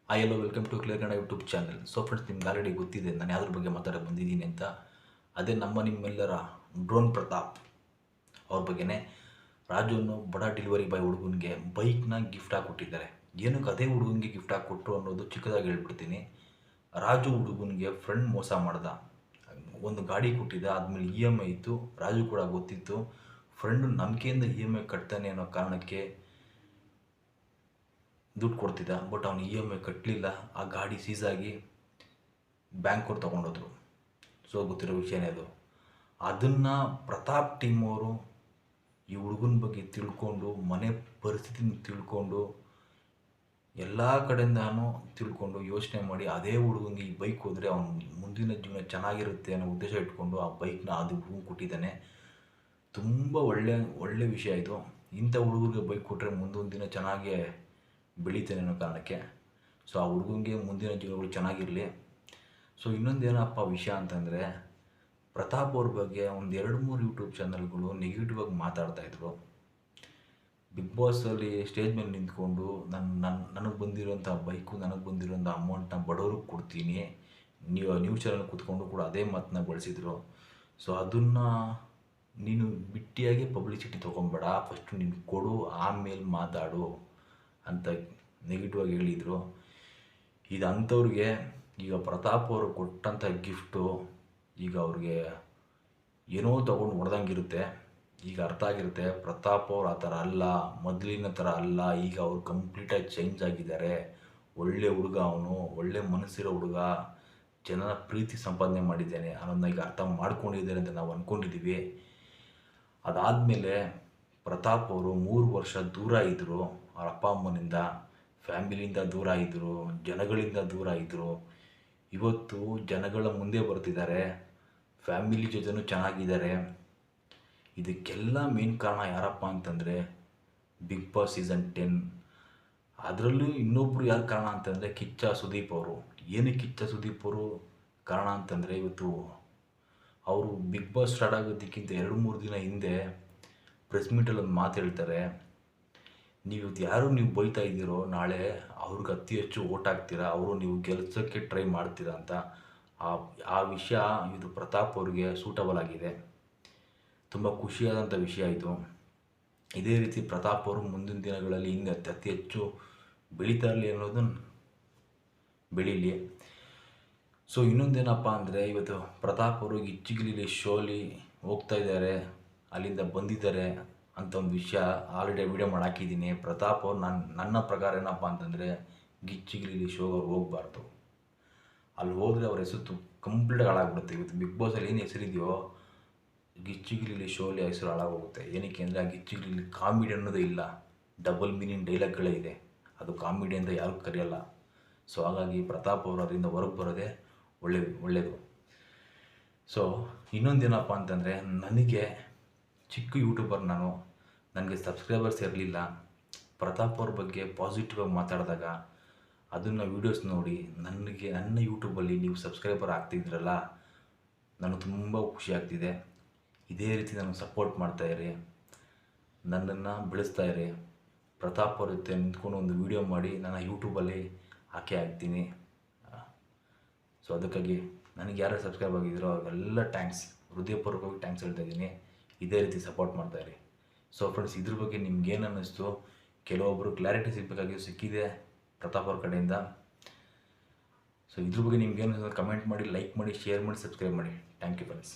Hi hello welcome to clear Kannada YouTube channel. So friends, ನಿಮ್ಗೆ already ಗೊತ್ತಿದೆ ನಾನು ಯಾವ್ದ್ರ ಬಗ್ಗೆ ಮಾತಾಡೋಕೆ ಬಂದಿದ್ದೀನಿ ಅಂತ. ಅದೇ ನಿಮ್ಮೆಲ್ಲರ ಡ್ರೋನ್ ಪ್ರತಾಪ್ ಅವ್ರ ಬಗ್ಗೆನೇ. ರಾಜು ಅನ್ನೋ ಬಡ ಡೆಲಿವರಿ ಬಾಯ್ ಹುಡುಗನಿಗೆ ಬೈಕ್ನ ಗಿಫ್ಟ್ ಆಗಿ ಕೊಟ್ಟಿದ್ದಾರೆ. ಏನಕ್ಕೆ ಅದೇ ಹುಡುಗನಿಗೆ ಗಿಫ್ಟ್ ಆಗಿ ಕೊಟ್ಟರು ಅನ್ನೋದು ಚಿಕ್ಕದಾಗಿ ಹೇಳ್ಬಿಡ್ತೀನಿ. ರಾಜು ಹುಡುಗನಿಗೆ ಫ್ರೆಂಡ್ ಮೋಸ ಮಾಡ್ದ. ಒಂದು ಗಾಡಿ ಕೊಟ್ಟಿದ್ದ, ಆದಮೇಲೆ EMI ಇತ್ತು. ರಾಜು ಕೂಡ ಗೊತ್ತಿತ್ತು. ಫ್ರೆಂಡು ನಂಬಿಕೆಯಿಂದ EMI ಕಟ್ತಾನೆ ಅನ್ನೋ ಕಾರಣಕ್ಕೆ ದುಡ್ಡು ಕೊಡ್ತಿದ್ದ. ಬಟ್ ಅವನು EMI ಕಟ್ಟಲಿಲ್ಲ. ಆ ಗಾಡಿ ಸೀಸಾಗಿ ಬ್ಯಾಂಕವ್ರು ತೊಗೊಂಡೋದ್ರು. ಸೊ ಗೊತ್ತಿರೋ ವಿಷಯನೇ ಅದು. ಅದನ್ನು ಪ್ರತಾಪ್ ಟೀಮ್ ಅವರು ಈ ಹುಡುಗನ ಬಗ್ಗೆ ತಿಳ್ಕೊಂಡು, ಮನೆ ಪರಿಸ್ಥಿತಿನ ತಿಳ್ಕೊಂಡು, ಎಲ್ಲ ಕಡೆಯಿಂದಾನು ತಿಳ್ಕೊಂಡು ಯೋಚನೆ ಮಾಡಿ ಅದೇ ಹುಡುಗನಿಗೆ ಈ ಬೈಕ್ ಹೋದರೆ ಅವನು ಮುಂದಿನ ಜೀವನ ಚೆನ್ನಾಗಿರುತ್ತೆ ಅನ್ನೋ ಉದ್ದೇಶ ಇಟ್ಕೊಂಡು ಆ ಬೈಕ್ನ ಅದು ಹುಡುಗನ ಕೊಟ್ಟಿದ್ದಾನೆ. ತುಂಬ ಒಳ್ಳೆ ವಿಷಯ ಇದು. ಇಂಥ ಹುಡುಗರಿಗೆ ಬೈಕ್ ಕೊಟ್ಟರೆ ಮುಂದೊಂದು ದಿನ ಚೆನ್ನಾಗೇ ಬೆಳೀತಾನೆ ಅನ್ನೋ ಕಾರಣಕ್ಕೆ. ಸೊ ಆ ಹುಡುಗನಿಗೆ ಮುಂದಿನ ಜೀವನಗಳು ಚೆನ್ನಾಗಿರಲಿ. ಸೊ ಇನ್ನೊಂದೇನಪ್ಪ ವಿಷಯ ಅಂತಂದರೆ, ಪ್ರತಾಪ್ ಅವ್ರ ಬಗ್ಗೆ ಒಂದು 2-3 ಯೂಟ್ಯೂಬ್ ಚಾನಲ್ಗಳು ನೆಗೆಟಿವ್ ಆಗಿ ಮಾತಾಡ್ತಾಯಿದ್ರು. ಬಿಗ್ ಬಾಸಲ್ಲಿ ಸ್ಟೇಜ್ ಮೇಲೆ ನಿಂತ್ಕೊಂಡು ನನಗೆ ಬಂದಿರೋಂಥ ಬೈಕು, ನನಗೆ ಬಂದಿರೋಂಥ ಅಮೌಂಟ್ನ ಬಡವ್ರಿಗೆ ಕೊಡ್ತೀನಿ, ನ್ಯೂಸ್ ಚಾನಲ್ ಕೂತ್ಕೊಂಡು ಕೂಡ ಅದೇ ಮಾತನ್ನ ಬಳಸಿದರು. ಸೊ ಅದನ್ನು ನೀನು ಬಿಟ್ಟಿಯಾಗಿ ಪಬ್ಲಿಸಿಟಿ ತೊಗೊಬೇಡ, ಫಸ್ಟು ನೀನು ಕೊಡು, ಆಮೇಲೆ ಮಾತಾಡು ಅಂತ ನೆಗೆಟಿವ್ ಆಗಿ ಹೇಳಿದರು. ಇದು ಅಂಥವ್ರಿಗೆ ಈಗ ಪ್ರತಾಪ್ ಅವರು ಕೊಟ್ಟಂಥ ಗಿಫ್ಟು ಈಗ ಅವ್ರಿಗೆ ಏನೋ ತೊಗೊಂಡು ಹೊಡೆದಂಗಿರುತ್ತೆ. ಈಗ ಅರ್ಥ ಆಗಿರುತ್ತೆ ಪ್ರತಾಪ್ ಅವ್ರು ಆ ಥರ ಅಲ್ಲ, ಮೊದಲಿನ ಥರ ಅಲ್ಲ. ಈಗ ಅವ್ರು ಕಂಪ್ಲೀಟಾಗಿ ಚೇಂಜ್ ಆಗಿದ್ದಾರೆ. ಒಳ್ಳೆ ಹುಡುಗ ಅವನು, ಒಳ್ಳೆ ಮನಸ್ಸಿರೋ ಹುಡುಗ, ಜನರ ಪ್ರೀತಿ ಸಂಪಾದನೆ ಮಾಡಿದ್ದೇನೆ ಅನ್ನೋದನ್ನ ಈಗ ಅರ್ಥ ಮಾಡ್ಕೊಂಡಿದ್ದಾರೆ ಅಂತ ನಾವು ಅಂದ್ಕೊಂಡಿದ್ದೀವಿ. ಅದಾದಮೇಲೆ ಪ್ರತಾಪ್ ಅವರು 3 ವರ್ಷ ದೂರ ಇದ್ದರು. ಅವ್ರ ಅಪ್ಪ ಅಮ್ಮನಿಂದ, ಫ್ಯಾಮಿಲಿಯಿಂದ ದೂರ ಇದ್ದರು, ಜನಗಳಿಂದ ದೂರ ಇದ್ದರು. ಇವತ್ತು ಜನಗಳ ಮುಂದೆ ಬರ್ತಿದ್ದಾರೆ, ಫ್ಯಾಮಿಲಿ ಜೊತೆನೂ ಚೆನ್ನಾಗಿದ್ದಾರೆ. ಇದಕ್ಕೆಲ್ಲ ಮೇನ್ ಕಾರಣ ಯಾರಪ್ಪ ಅಂತಂದರೆ ಬಿಗ್ ಬಾಸ್ ಸೀಸನ್ 10. ಅದರಲ್ಲೂ ಇನ್ನೊಬ್ಬರು ಯಾರು ಕಾರಣ ಅಂತಂದರೆ ಕಿಚ್ಚ ಸುದೀಪ್ ಅವರು. ಏನಕ್ಕೆ ಕಿಚ್ಚ ಸುದೀಪ್ ಅವರು ಕಾರಣ ಅಂತಂದರೆ, ಇವತ್ತು ಅವರು ಬಿಗ್ ಬಾಸ್ ಸ್ಟಾರ್ಟ್ ಆಗೋದಕ್ಕಿಂತ 2-3 ದಿನ ಹಿಂದೆ ಪ್ರೆಸ್ ಮೀಟಲ್ಲಿ ಒಂದು ಮಾತು ಹೇಳ್ತಾರೆ, ನೀವು ಬೈತಾ ಇದ್ದೀರೋ, ನಾಳೆ ಅವ್ರಿಗೆ ಅತಿ ಹೆಚ್ಚು ಓಟ್ ಹಾಕ್ತೀರಾ, ಅವರು ನೀವು ಗೆಲ್ಸೋಕ್ಕೆ ಟ್ರೈ ಮಾಡ್ತೀರಾ ಅಂತ. ಆ ವಿಷಯ ಇದು ಪ್ರತಾಪ್ ಅವ್ರಿಗೆ ಸೂಟಬಲ್ ಆಗಿದೆ. ತುಂಬ ಖುಷಿಯಾದಂಥ ವಿಷಯ ಇದು. ಇದೇ ರೀತಿ ಪ್ರತಾಪ್ ಅವರು ಮುಂದಿನ ದಿನಗಳಲ್ಲಿ ಹಿಂಗೆ ಅತಿ ಹೆಚ್ಚು ಬೆಳೀತಾ ಇರಲಿ ಅನ್ನೋದನ್ನು ಬೆಳೀಲಿ. ಸೊ ಇನ್ನೊಂದೇನಪ್ಪ ಅಂದರೆ, ಇವತ್ತು ಪ್ರತಾಪ್ ಅವರು ಗಿಚ್ಚಿಗಿಲಿ ಶೋಲಿ ಹೋಗ್ತಾ ಇದ್ದಾರೆ, ಅಲ್ಲಿಂದ ಬಂದಿದ್ದಾರೆ ಅಂತ ಒಂದು ವಿಷಯ ಆಲ್ರೆಡಿ ವಿಡಿಯೋ ಮಾಡಿ ಹಾಕಿದ್ದೀನಿ. ಪ್ರತಾಪ್ ಅವ್ರು ನನ್ನ ಪ್ರಕಾರ ಏನಪ್ಪ ಅಂತಂದರೆ, ಗಿಚ್ಚಿಗಿಲಿ ಶೋಗೆ ಅವ್ರು ಹೋಗಬಾರ್ದು. ಅಲ್ಲಿ ಹೋದರೆ ಅವ್ರ ಹೆಸರು ಕಂಪ್ಲೀಟಾಗಿ ಹಾಳಾಗ್ಬಿಡುತ್ತೆ. ಇವತ್ತು ಬಿಗ್ ಬಾಸಲ್ಲಿ ಏನು ಹೆಸರಿದೆಯೋ, ಗಿಚ್ಚಿಗಿಲಿ ಶೋಲಿ ಹೆಸರು ಹಾಳಾಗೋಗುತ್ತೆ. ಏನಕ್ಕೆ ಅಂದರೆ, ಆ ಗಿಚ್ಚಿಗಿಲಿ ಕಾಮಿಡಿ ಅನ್ನೋದೇ ಇಲ್ಲ, ಡಬಲ್ ಮೀನಿಂಗ್ ಡೈಲಾಗ್ಗಳೇ ಇದೆ. ಅದು ಕಾಮಿಡಿ ಅಂತ ಯಾರು ಕರೆಯಲ್ಲ. ಸೊ ಹಾಗಾಗಿ ಪ್ರತಾಪ್ ಅವರು ಅದರಿಂದ ಹೊರಗೆ ಬರೋದೇ ಒಳ್ಳೆಯದು. ಸೊ ಇನ್ನೊಂದೇನಪ್ಪ ಅಂತಂದರೆ, ನನಗೆ ಚಿಕ್ಕ ಯೂಟ್ಯೂಬರ್ ನನಗೆ ಸಬ್ಸ್ಕ್ರೈಬರ್ಸ್ ಇರಲಿಲ್ಲ. ಪ್ರತಾಪ್ ಅವ್ರ ಬಗ್ಗೆ ಪಾಸಿಟಿವ್ ಆಗಿ ಮಾತಾಡಿದಾಗ ಅದನ್ನು ವೀಡಿಯೋಸ್ ನೋಡಿ ನನ್ನ ಯೂಟ್ಯೂಬಲ್ಲಿ ನೀವು ಸಬ್ಸ್ಕ್ರೈಬರ್ ಆಗ್ತಿದ್ರಲ್ಲ, ನನಗೆ ತುಂಬ ಖುಷಿ ಆಗ್ತಿದೆ. ಇದೇ ರೀತಿ ನನಗೆ ಸಪೋರ್ಟ್ ಮಾಡ್ತಾಯಿರಿ, ನನ್ನನ್ನು ಬೆಳೆಸ್ತಾಯಿರಿ. ಪ್ರತಾಪ್ ಅವ್ರ ಜೊತೆ ನಿಂತ್ಕೊಂಡು ಒಂದು ವೀಡಿಯೋ ಮಾಡಿ ನನ್ನ ಯೂಟ್ಯೂಬಲ್ಲಿ ಹಾಕ್ತೀನಿ. ಸೊ ಅದಕ್ಕಾಗಿ ನನಗೆ ಯಾರು ಸಬ್ಸ್ಕ್ರೈಬ್ ಆಗಿದ್ದೀರೋ ಅವ್ರಿಗೆಲ್ಲ ಥ್ಯಾಂಕ್ಸ್, ಹೃದಯಪೂರ್ವಕವಾಗಿ ಥ್ಯಾಂಕ್ಸ್ ಹೇಳ್ತಾ ಇದ್ದೀನಿ. ಇದೇ ರೀತಿ ಸಪೋರ್ಟ್ ಮಾಡ್ತಾಯಿರಿ. ಸೊ ಫ್ರೆಂಡ್ಸ್, ಇದ್ರ ಬಗ್ಗೆ ನಿಮ್ಗೇನು ಅನ್ನಿಸ್ತು? ಕೆಲವೊಬ್ಬರು ಕ್ಲಾರಿಟಿ ಸಿಕ್ಕಿದೆ ಪ್ರತಾಪ್ ಅವ್ರ ಕಡೆಯಿಂದ. ಸೊ ಇದ್ರ ಬಗ್ಗೆ ನಿಮ್ಗೇನು ಕಮೆಂಟ್ ಮಾಡಿ, ಲೈಕ್ ಮಾಡಿ, ಶೇರ್ ಮಾಡಿ, ಸಬ್ಸ್ಕ್ರೈಬ್ ಮಾಡಿ. Thank you friends.